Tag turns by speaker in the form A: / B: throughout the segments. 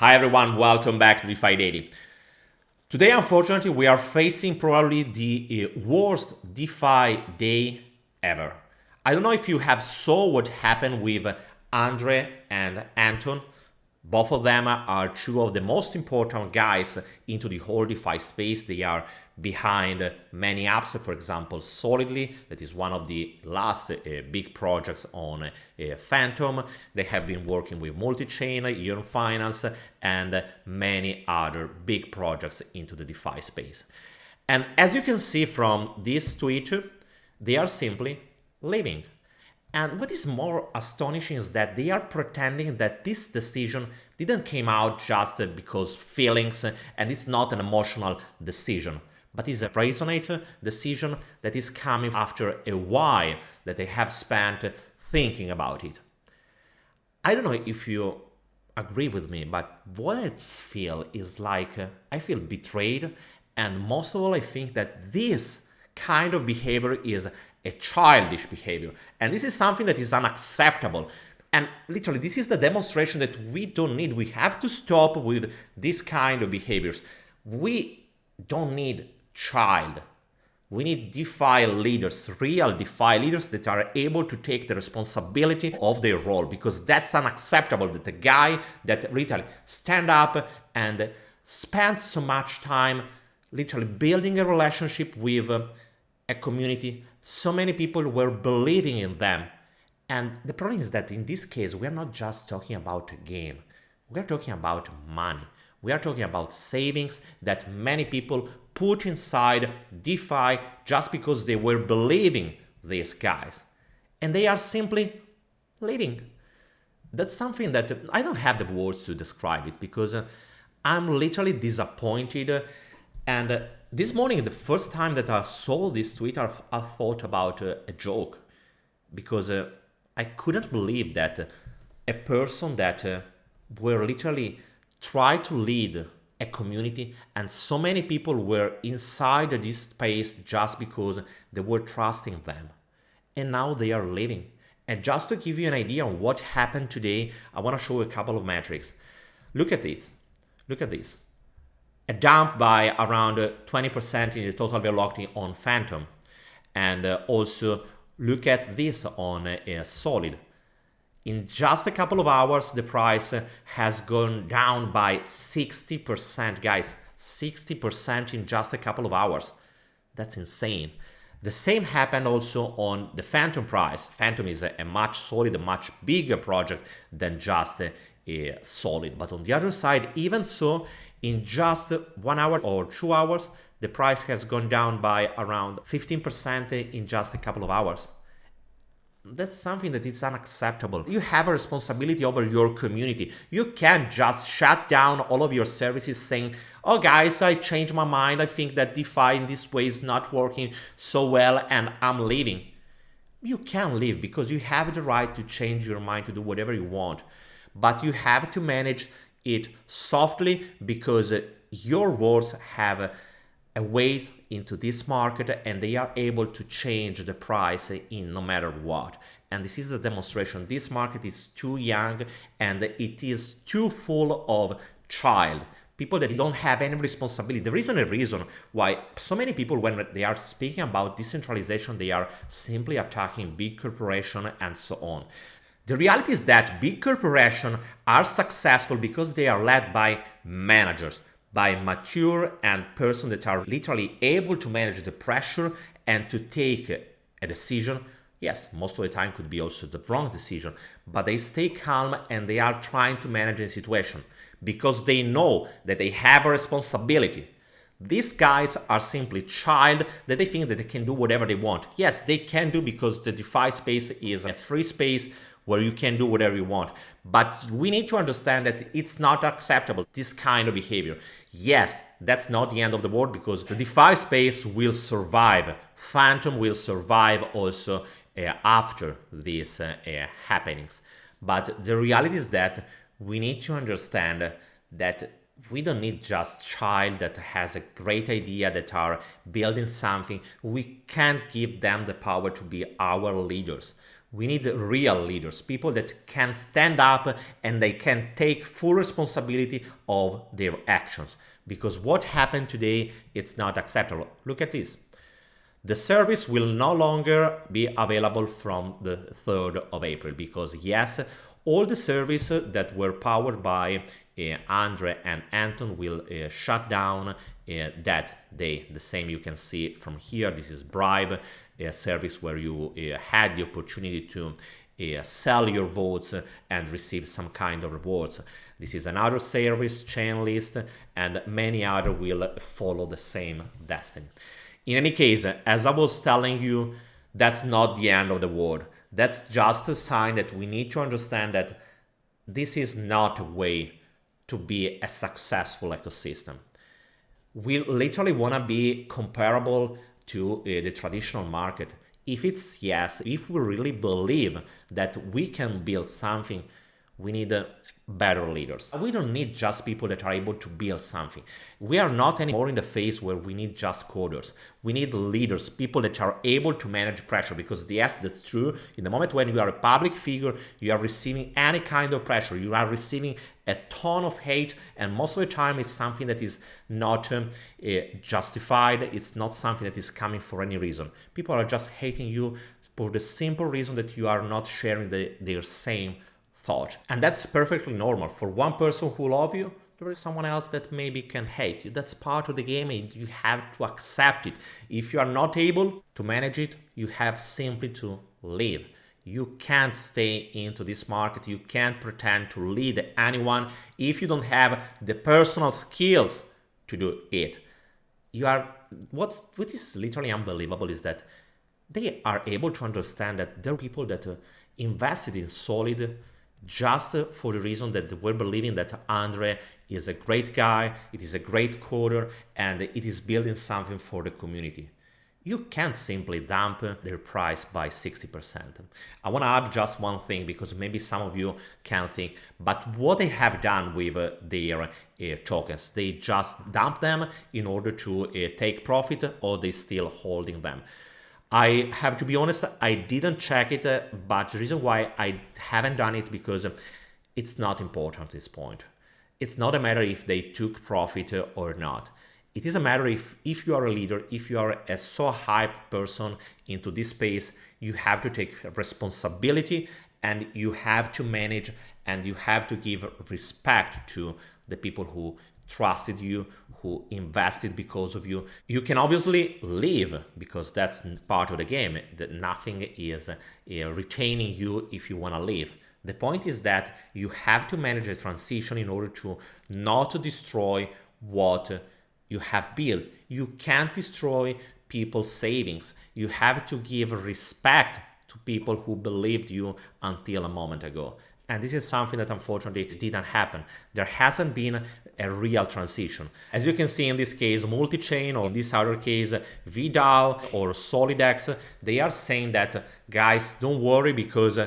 A: Hi everyone, welcome back to DeFi Daily. Today, unfortunately, we are facing probably the worst DeFi day ever. I don't know if you have saw what happened with Andre and Anton. Both of them are two of the most important guys into the whole DeFi space. They are behind many apps, for example, Solidly, that is one of the last big projects on Fantom. They have been working with multi-chain, Eon Finance, and many other big projects into the DeFi space. And as you can see from this tweet, they are simply leaving. And what is more astonishing is that they are pretending that this decision didn't came out just because feelings, and it's not an emotional decision, but is a resonant decision that is coming after a while that they have spent thinking about it. I don't know if you agree with me, but what I feel is like I feel betrayed, and most of all I think that this kind of behavior is a childish behavior, and this is something that is unacceptable. And literally, this is the demonstration that we don't need. We have to stop with this kind of behaviors. We don't need child. We need DeFi leaders, real DeFi leaders that are able to take the responsibility of their role, because that's unacceptable that a guy that literally stand up and spend so much time literally building a relationship with a community. So many people were believing in them. And the problem is that in this case, we are not just talking about a game. We are talking about money. We are talking about savings that many people put inside DeFi just because they were believing these guys. And they are simply leaving. That's something that I don't have the words to describe it, because I'm literally disappointed. And this morning, the first time that I saw this tweet, I thought about a joke, because I couldn't believe that a person that were literally try to lead a community, and so many people were inside this space just because they were trusting them, and now they are leaving. And just to give you an idea on what happened today, I want to show you a couple of metrics. Look at this. Look at this. A dump by around 20% in the total velocity on Fantom, and also look at this on Solid. In just a couple of hours, the price has gone down by 60%, guys. 60% in just a couple of hours. That's insane. The same happened also on the Fantom price. Fantom is a much solid, a much bigger project than just a Solid. But on the other side, even so, in just 1 hour or 2 hours, the price has gone down by around 15% in just a couple of hours. That's something that is unacceptable. You have a responsibility over your community. You can't just shut down all of your services saying, oh guys, I changed my mind. I think that DeFi in this way is not working so well and I'm leaving. You can leave because you have the right to change your mind, to do whatever you want. But you have to manage it softly, because your words have a weight into this market, and they are able to change the price in no matter what. And this is a demonstration. This market is too young, and it is too full of child people that don't have any responsibility. There isn't a reason why so many people, when they are speaking about decentralization, they are simply attacking big corporations and so on. The reality is that big corporations are successful because they are led by managers, by mature and persons that are literally able to manage the pressure and to take a decision. Yes, most of the time could be also the wrong decision, but they stay calm and they are trying to manage the situation because they know that they have a responsibility. These guys are simply child that they think that they can do whatever they want. Yes, they can do, because the DeFi space is a free space where you can do whatever you want. But we need to understand that it's not acceptable, this kind of behavior. Yes, that's not the end of the world, because the DeFi space will survive. Fantom will survive also after these happenings. But the reality is that we need to understand that we don't need just child that has a great idea, that are building something. We can't give them the power to be our leaders. We need real leaders, people that can stand up and they can take full responsibility of their actions. Because what happened today, it's not acceptable. Look at this. The service will no longer be available from the 3rd of April because yes, all the services that were powered by Andre and Anton will shut down that day. The same you can see from here. This is Bribe, a service where you had the opportunity to sell your votes and receive some kind of rewards. This is another service, Chainlist, and many other will follow the same destiny. In any case, as I was telling you, that's not the end of the world. That's just a sign that we need to understand that this is not a way to be a successful ecosystem. We literally want to be comparable to the traditional market. If it's yes, if we really believe that we can build something, we need better leaders. We don't need just people that are able to build something. We are not anymore in the phase where we need just coders. We need leaders, people that are able to manage pressure, because yes, that's true. In the moment when you are a public figure, you are receiving any kind of pressure. You are receiving a ton of hate, and most of the time it's something that is not justified. It's not something that is coming for any reason. People are just hating you for the simple reason that you are not sharing their same thought. And that's perfectly normal. For one person who loves you, there is someone else that maybe can hate you. That's part of the game and you have to accept it. If you are not able to manage it, you have simply to leave. You can't stay into this market. You can't pretend to lead anyone if you don't have the personal skills to do it. What is literally unbelievable is that they are able to understand that there are people that invested in Solid just for the reason that we're believing that Andre is a great guy, it is a great coder, and it is building something for the community. You can't simply dump their price by 60%. I want to add just one thing, because maybe some of you can think, but what they have done with their tokens, they just dump them in order to take profit, or they still holding them? I have to be honest, I didn't check it, but the reason why I haven't done it because it's not important at this point. It's not a matter if they took profit or not. It is a matter if you are a leader, if you are a so hyped person into this space, you have to take responsibility and you have to manage and you have to give respect to the people who trusted you, who invested because of you. You can obviously leave because that's part of the game. That nothing is retaining you if you want to leave. The point is that you have to manage a transition in order to not destroy what you have built. You can't destroy people's savings. You have to give respect to people who believed you until a moment ago. And this is something that unfortunately didn't happen. There hasn't been a real transition. As you can see in this case, multi-chain, or in this other case, VDAO or SolidX, they are saying that, guys, don't worry, because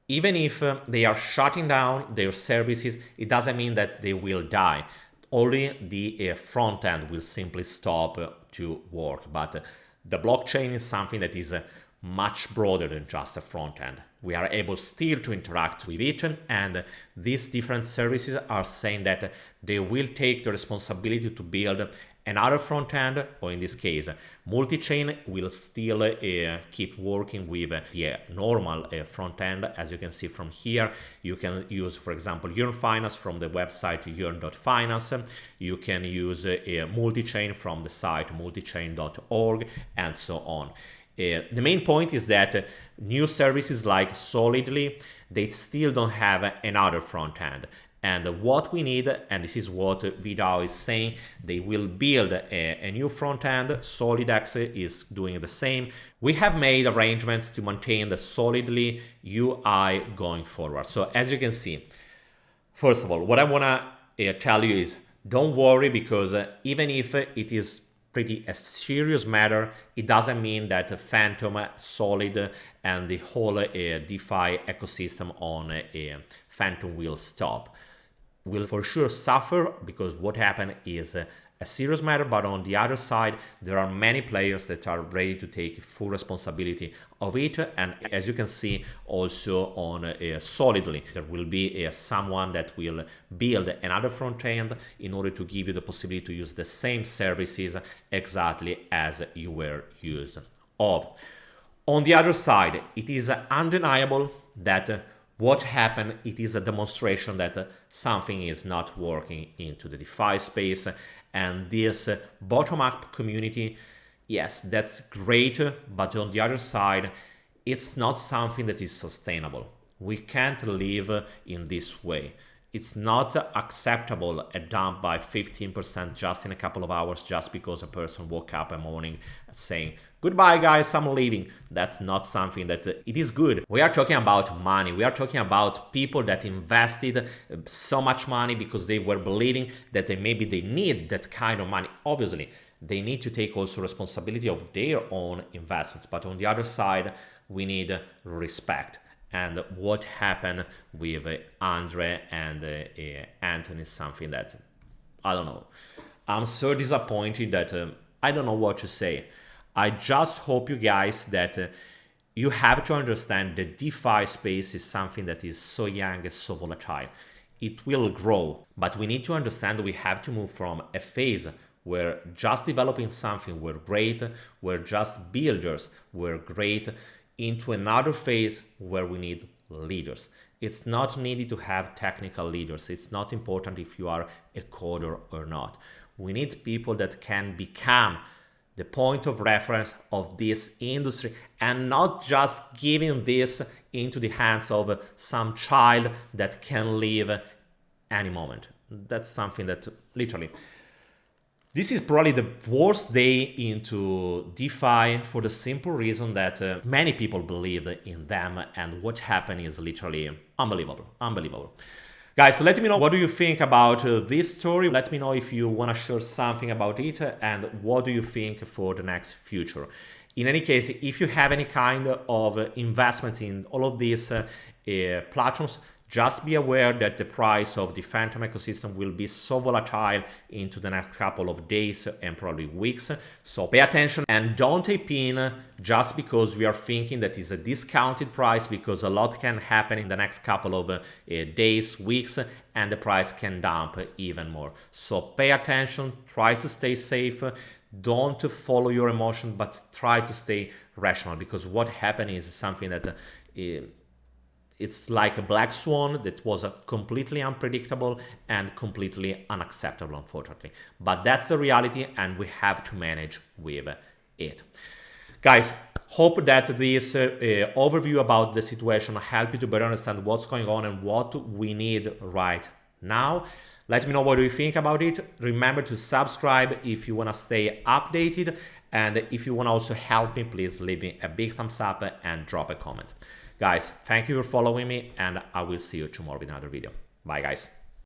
A: even if they are shutting down their services, it doesn't mean that they will die. Only the front end will simply stop to work. But the blockchain is something that is much broader than just a front end. We are able still to interact with it, and these different services are saying that they will take the responsibility to build another front end, or in this case, multi-chain will still keep working with the normal front end. As you can see from here, you can use, for example, Yearn Finance from the website yearn.finance. You can use multi-chain from the site multichain.org, and so on. The main point is that new services like Solidly, they still don't have another front end. And what we need, and this is what VDAO is saying, they will build a new front end. SolidX is doing the same. We have made arrangements to maintain the Solidly UI going forward. So as you can see, first of all, what I want to tell you is don't worry, because even if it is pretty a serious matter, it doesn't mean that Fantom, Solid, and the whole DeFi ecosystem on Fantom will stop. Will for sure suffer, because what happened is a a serious matter, but on the other side, there are many players that are ready to take full responsibility of it. And as you can see also on Solidly, there will be someone that will build another front end in order to give you the possibility to use the same services exactly as you were used of. On the other side, it is undeniable that what happened, it is a demonstration that something is not working into the DeFi space, and this bottom-up community, yes, that's great, but on the other side, it's not something that is sustainable. We can't live in this way. It's not acceptable a dump by 15% just in a couple of hours just because a person woke up a morning saying, goodbye guys, I'm leaving. That's not something that it is good. We are talking about money. We are talking about people that invested so much money because they were believing that maybe they need that kind of money. Obviously, they need to take also responsibility of their own investments. But on the other side, we need respect. And what happened with Andre and Anton is something that, I don't know. I'm so disappointed that I don't know what to say. I just hope you guys that you have to understand the DeFi space is something that is so young and so volatile. It will grow, but we need to understand that we have to move from a phase where just developing something were great, where just builders were great, into another phase where we need leaders. It's not needed to have technical leaders. It's not important if you are a coder or not. We need people that can become the point of reference of this industry and not just giving this into the hands of some child that can leave any moment. That's something that literally, this is probably the worst day into DeFi for the simple reason that many people believe in them, and what happened is literally unbelievable, unbelievable. Guys, let me know what do you think about this story. Let me know if you want to share something about it and what do you think for the next future. In any case, if you have any kind of investments in all of these platforms, just be aware that the price of the Fantom ecosystem will be so volatile into the next couple of days and probably weeks. So pay attention and don't type in just because we are thinking that is a discounted price, because a lot can happen in the next couple of days, weeks, and the price can dump even more. So pay attention, try to stay safe. Don't follow your emotion, but try to stay rational, because what happened is something that it's like a black swan that was completely unpredictable and completely unacceptable, unfortunately. But that's the reality, and we have to manage with it. Guys, hope that this overview about the situation helped you to better understand what's going on and what we need right now. Let me know what you think about it. Remember to subscribe if you want to stay updated. And if you want to also help me, please leave me a big thumbs up and drop a comment. Guys, thank you for following me, and I will see you tomorrow with another video. Bye, guys.